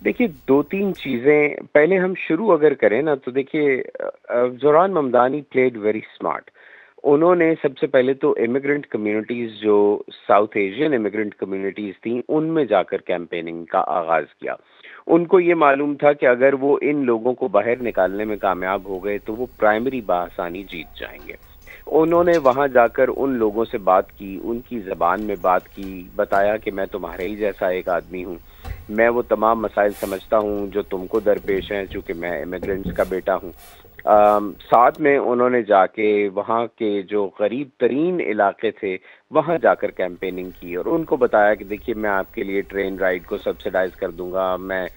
देखिए, 2-3 चीज़ें पहले हम शुरू अगर करें ना तो देखिए Zoran Mamdani played very smart. उन्होंने सबसे पहले तो इमिग्रेंट कम्युनिटीज़ जो साउथ एशियन इमिग्रेंट कम्युनिटीज़ थीं, उनमें जाकर कैंपेनिंग का आगाज़ किया। उनको ये मालूम था कि अगर वो इन लोगों को बाहर निकालने में कामयाब हो गए तो वो प्राइमरी बाआसानी जीत जाएँगे। उन्होंने अच्छा। वहाँ जाकर उन लोगों से बात की, उनकी ज़बान में बात की, बताया कि मैं तुम्हारे ही जैसा एक आदमी हूँ। मैं वो तमाम मसाइल समझता हूँ जो तुमको दरपेश हैं, चूँकि मैं इमिग्रेंट्स का बेटा हूँ। साथ में उन्होंने जाके वहाँ के जो गरीब तरीन इलाके थे, वहाँ जाकर कैंपेनिंग की और उनको बताया कि देखिए मैं आपके लिए ट्रेन राइड को सब्सिडाइज़ कर दूँगा, मैं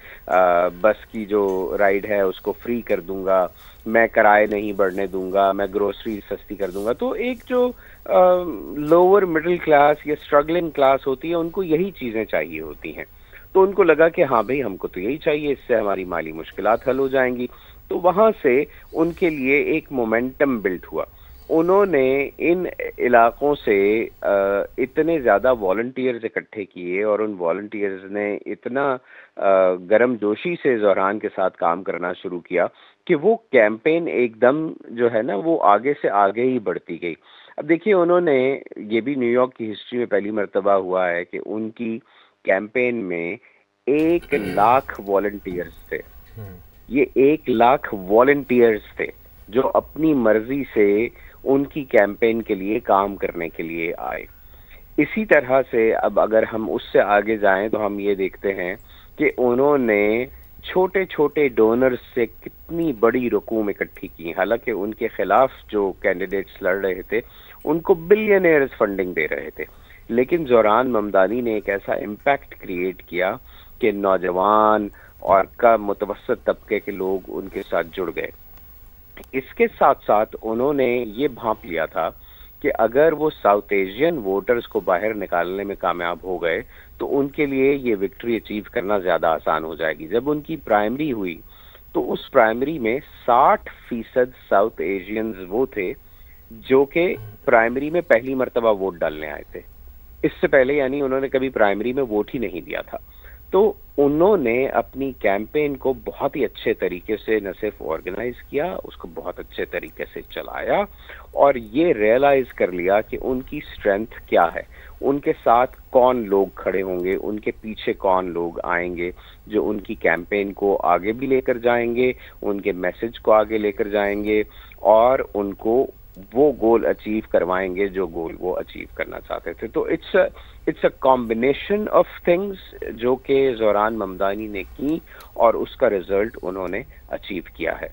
बस की जो राइड है उसको फ्री कर दूँगा, मैं किराए नहीं बढ़ने दूँगा, मैं ग्रोसरी सस्ती कर दूँगा। तो एक जो लोअर मिडल क्लास या स्ट्रगलिंग क्लास होती है, उनको यही चीज़ें चाहिए होती हैं। तो उनको लगा कि हाँ भई, हमको तो यही चाहिए, इससे हमारी माली मुश्किलात हल हो जाएँगी। तो वहाँ से उनके लिए एक मोमेंटम बिल्ड हुआ। उन्होंने इन इलाकों से इतने ज़्यादा वॉलंटियर्स इकट्ठे किए और उन वॉलंटियर्स ने इतना गर्मजोशी से ज़ोरान के साथ काम करना शुरू किया कि वो कैंपेन एकदम जो है ना, वो आगे से आगे ही बढ़ती गई। अब देखिए, उन्होंने ये भी न्यूयॉर्क की हिस्ट्री में पहली मर्तबा हुआ है कि उनकी कैंपेन में 1 लाख वॉलंटियर्स थे। ये 1 लाख वॉलंटियर्स थे, जो अपनी मर्ज़ी से उनकी कैंपेन के लिए काम करने के लिए आए। इसी तरह से अब अगर हम उससे आगे जाएँ तो हम ये देखते हैं कि उन्होंने छोटे-छोटे डोनर्स से कितनी बड़ी रकूम इकट्ठी की। हालाँकि उनके खिलाफ जो कैंडिडेट्स लड़ रहे थे, उनको बिलियनेयर्स फंडिंग दे रहे थे। लेकिन ज़ोरान ममदानी ने एक ऐसा इम्पैक्ट क्रिएट किया कि नौजवान और कम मुतवस्सित तबके के लोग उनके साथ जुड़ गए। इसके साथ-साथ उन्होंने ये भांप लिया था कि अगर वो साउथ एशियन वोटर्स को बाहर निकालने में कामयाब हो गए, तो उनके लिए ये विक्ट्री अचीव करना ज़्यादा आसान हो जाएगी। जब उनकी प्राइमरी हुई, तो उस प्राइमरी में 60% साउथ एशियंस वो थे, जो कि प्राइमरी में पहली मर्तबा वोट डालने आए थे। इससे पहले यानी उन्होंने कभी प्राइमरी में वोट ही नहीं दिया था। तो उन्होंने अपनी कैंपेन को बहुत ही अच्छे तरीके से न सिर्फ ऑर्गेनाइज किया, उसको बहुत अच्छे तरीके से चलाया और ये रियलाइज कर लिया कि उनकी स्ट्रेंथ क्या है, उनके साथ कौन लोग खड़े होंगे, उनके पीछे कौन लोग आएंगे जो उनकी कैंपेन को आगे भी लेकर जाएंगे, उनके मैसेज को आगे लेकर जाएंगे और उनको वो गोल अचीव करवाएंगे जो गोल वो अचीव करना चाहते थे। तो it's a combination of things जो कि ज़ोरान ममदानी ने की और उसका रिजल्ट उन्होंने अचीव किया है।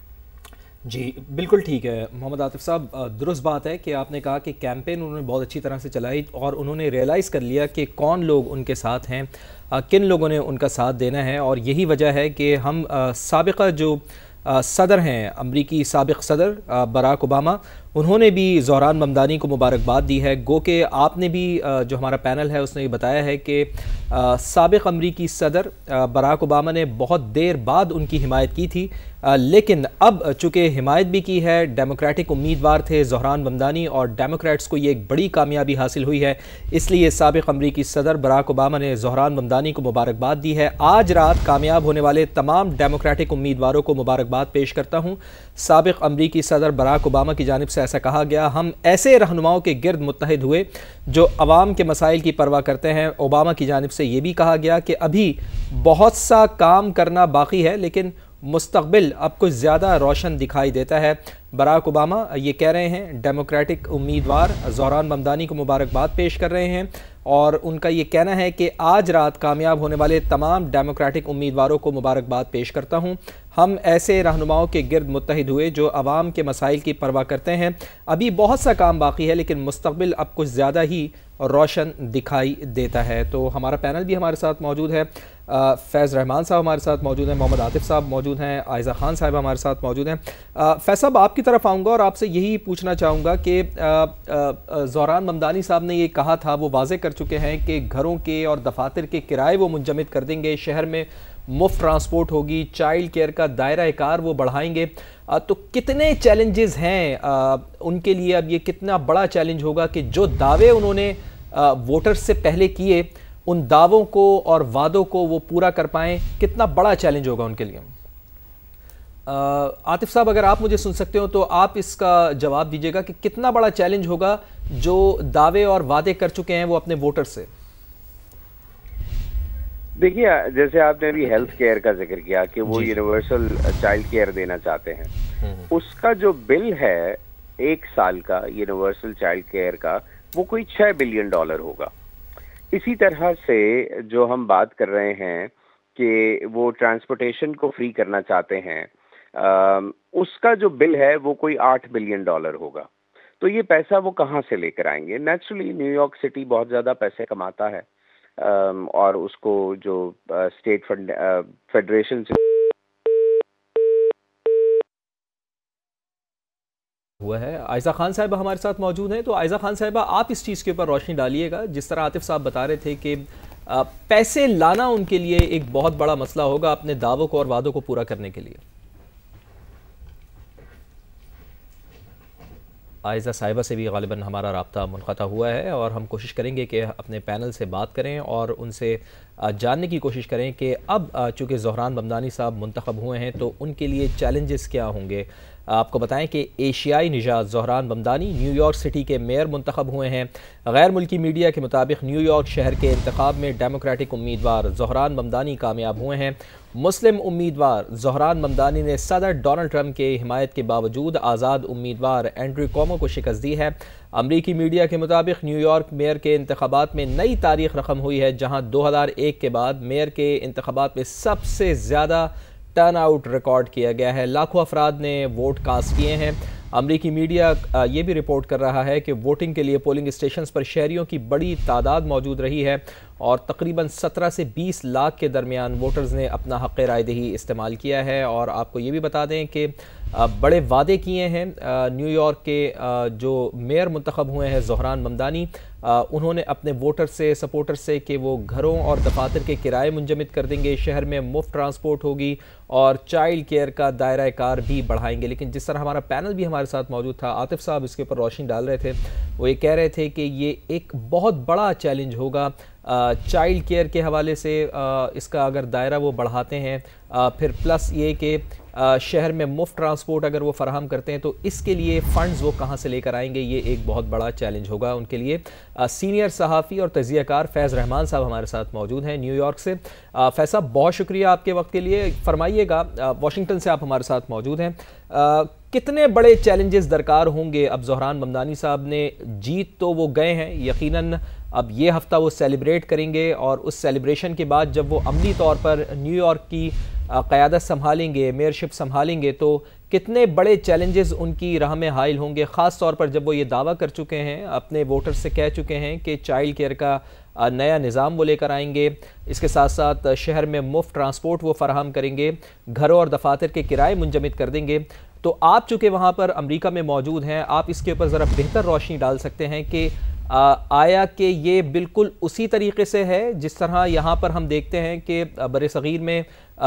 जी बिल्कुल ठीक है मोहम्मद आतिफ साहब, दुरुस्त बात है कि आपने कहा कि कैंपेन उन्होंने बहुत अच्छी तरह से चलाई और उन्होंने रियलाइज़ कर लिया कि कौन लोग उनके साथ हैं, किन लोगों ने उनका साथ देना है। और यही वजह है कि हम साबिक़ा जो सदर हैं, अमरीकी साबिक़ सदर बराक ओबामा, उन्होंने भी ज़ोरान ममदानी को मुबारकबाद दी है। गो कि आपने भी जो हमारा पैनल है उसने ये बताया है कि साबिक़ अमरीकी सदर बराक ओबामा ने बहुत देर बाद उनकी हिमायत की थी, लेकिन अब चूँकि हिमायत भी की है, डेमोक्रेटिक उम्मीदवार थे ज़ोरान ममदानी और डेमोक्रेट्स को ये एक बड़ी कामयाबी हासिल हुई है, इसलिए साबिक़ अमरीकी सदर बराक ओबामा ने ज़ोरान ममदानी को मुबारकबाद दी है। आज रात कामयाब होने वाले तमाम डेमोक्रेटिक उम्मीदवारों को मुबारकबाद पेश करता हूँ। साबिक़ अमरीकी सदर बराक ओबामा की जानिब से ऐसा कहा गया, हम ऐसे रहनुमाओं के गिर्द मुत्तहिद हुए जो अवाम के मसाइल की परवाह करते हैं। ओबामा की जानिब से ये भी कहा गया कि अभी बहुत सा काम करना बाकी है, लेकिन मुस्तक़बिल अब कुछ ज़्यादा रोशन दिखाई देता है। बराक ओबामा ये कह रहे हैं, डेमोक्रेटिक उम्मीदवार ज़ोरान ममदानी को मुबारकबाद पेश कर रहे हैं और उनका ये कहना है कि आज रात कामयाब होने वाले तमाम डेमोक्रेटिक उम्मीदवारों को मुबारकबाद पेश करता हूँ। हम ऐसे रहनुमाओं के गिर्द मुत्तहिद हुए जो आवाम के मसाइल की परवाह करते हैं। अभी बहुत सा काम बाकी है, लेकिन मुस्तक़बिल अब कुछ ज़्यादा ही रोशन दिखाई देता है। तो हमारा पैनल भी हमारे साथ मौजूद है, फैज़ रहमान साहब हमारे साथ मौजूद हैं, मोहम्मद आतिफ साहब मौजूद हैं, आयज़ा ख़ान साहब हमारे साथ मौजूद हैं। फैज़ साहब, आपकी तरफ आऊँगा और आपसे यही पूछना चाहूँगा कि ज़ोरान ममदानी साहब ने ये कहा था, वो वाज़े कर चुके हैं कि घरों के और दफातर के किराए वो मुंजमद कर देंगे, शहर में मुफ्त ट्रांसपोर्ट होगी, चाइल्ड केयर का दायरा कार वो बढ़ाएंगे। तो कितने चैलेंजेस हैं उनके लिए? अब ये कितना बड़ा चैलेंज होगा कि जो दावे उन्होंने वोटर्स से पहले किए उन दावों को और वादों को वो पूरा कर पाएँ? कितना बड़ा चैलेंज होगा उनके लिए? आतिफ साहब, अगर आप मुझे सुन सकते हो तो आप इसका जवाब दीजिएगा कि कितना बड़ा चैलेंज होगा जो दावे और वादे कर चुके हैं वो अपने वोटर से। देखिए, जैसे आपने अभी हेल्थ केयर का जिक्र किया कि वो यूनिवर्सल चाइल्ड केयर देना चाहते हैं, उसका जो बिल है 1 साल का यूनिवर्सल चाइल्ड केयर का, वो कोई $6 बिलियन होगा। इसी तरह से जो हम बात कर रहे हैं कि वो ट्रांसपोर्टेशन को फ्री करना चाहते हैं, उसका जो बिल है वो कोई $8 बिलियन होगा। तो ये पैसा वो कहाँ से लेकर आएंगे? नेचुरली न्यूयॉर्क सिटी बहुत ज़्यादा पैसे कमाता है, और उसको जो स्टेट फंड फेडरेशन से हुआ है। आयज़ा खान साहिबा हमारे साथ मौजूद हैं। तो आयज़ा खान साहिबा, आप इस चीज़ के ऊपर रोशनी डालिएगा। जिस तरह आतिफ साहब बता रहे थे कि पैसे लाना उनके लिए एक बहुत बड़ा मसला होगा अपने दावों को और वादों को पूरा करने के लिए। आयज़ा साहिबा से भी गालिबन हमारा राब्ता मुनक़ता हुआ है और हम कोशिश करेंगे कि अपने पैनल से बात करें और उनसे जानने की कोशिश करें कि अब चूँकि ज़ोहरान ममदानी साहब मुंतखब हुए हैं तो उनके लिए चैलेंजेस क्या होंगे। आपको बताएं कि एशियाई निजात ज़ोहरान ममदानी न्यूयॉर्क सिटी के मेयर मुंतखब हुए हैं। गैर मुल्की मीडिया के मुताबिक न्यूयॉर्क शहर के इंतखाब में डेमोक्रेटिक उम्मीदवार ज़ोहरान ममदानी कामयाब हुए हैं। मुस्लिम उम्मीदवार ज़ोहरान ममदानी ने सदर डोनाल्ड ट्रंप के हिमायत के बावजूद आज़ाद उम्मीदवार एंड्रू कोमो को शिकस्त दी है। अमरीकी मीडिया के मुताबिक न्यूयॉर्क मेयर के इंतखाबात में नई तारीख रकम हुई है, जहाँ 2001 के बाद मेयर के इंतखाबात में सबसे ज़्यादा टर्न आउट रिकॉर्ड किया गया है। लाखों अफराद ने वोट कास्ट किए हैं। अमरीकी मीडिया ये भी रिपोर्ट कर रहा है कि वोटिंग के लिए पोलिंग स्टेशंस पर शहरियों की बड़ी तादाद मौजूद रही है और तकरीबन 17 से 20 लाख के दरमियान वोटर्स ने अपना हक़ रायदही इस्तेमाल किया है। और आपको ये भी बता दें कि बड़े वादे किए हैं न्यूयॉर्क के जो मेयर मुंतखब हुए हैं ज़ोहरान ममदानी, उन्होंने अपने वोटर से, सपोर्टर से कि वो घरों और दफातर के किराए मुंजमद कर देंगे, शहर में मुफ्त ट्रांसपोर्ट होगी और चाइल्ड केयर का दायरा कार भी बढ़ाएंगे। लेकिन जिस तरह हमारा पैनल भी हमारे साथ मौजूद था, आतिफ साहब इसके ऊपर रोशनी डाल रहे थे, वो ये कह रहे थे कि ये एक बहुत बड़ा चैलेंज होगा चाइल्ड केयर के हवाले से। इसका अगर दायरा वो बढ़ाते हैं, फिर प्लस ये कि शहर में मुफ्त ट्रांसपोर्ट अगर वो फराहम करते हैं तो इसके लिए फ़ंड्स वो कहाँ से लेकर आएंगे, ये एक बहुत बड़ा चैलेंज होगा उनके लिए। सीनियर सहाफ़ी और तज़कियाकार फैज़ रहमान साहब हमारे साथ मौजूद हैं न्यूयॉर्क से। फैज़ साहब, बहुत शुक्रिया आपके वक्त के लिए। फरमाइएगा, वाशिंगटन से आप हमारे साथ मौजूद हैं, कितने बड़े चैलेंजेस दरकार होंगे? अब ज़ोहरान ममदानी साहब ने जीत तो वो गए हैं, यकीनन अब ये हफ़्ता वो सेलिब्रेट करेंगे और उस सेलिब्रेशन के बाद जब वो अमली तौर पर न्यूयॉर्क की क़यादत संभालेंगे, मेयरशिप संभालेंगे, तो कितने बड़े चैलेंजेस उनकी राह में हाइल होंगे, ख़ास तौर पर जब वो ये दावा कर चुके हैं, अपने वोटर से कह चुके हैं कि चाइल्ड केयर का नया निज़ाम वो लेकर आएंगे, इसके साथ साथ शहर में मुफ्त ट्रांसपोर्ट वो फराहम करेंगे, घरों और दफातर के किराए मुंजमद कर देंगे। तो आप चूँकि वहाँ पर अमरीका में मौजूद हैं, आप इसके ऊपर ज़रा बेहतर रोशनी डाल सकते हैं कि आया कि ये बिल्कुल उसी तरीके से है जिस तरह यहाँ पर हम देखते हैं कि बरे सग़ीर में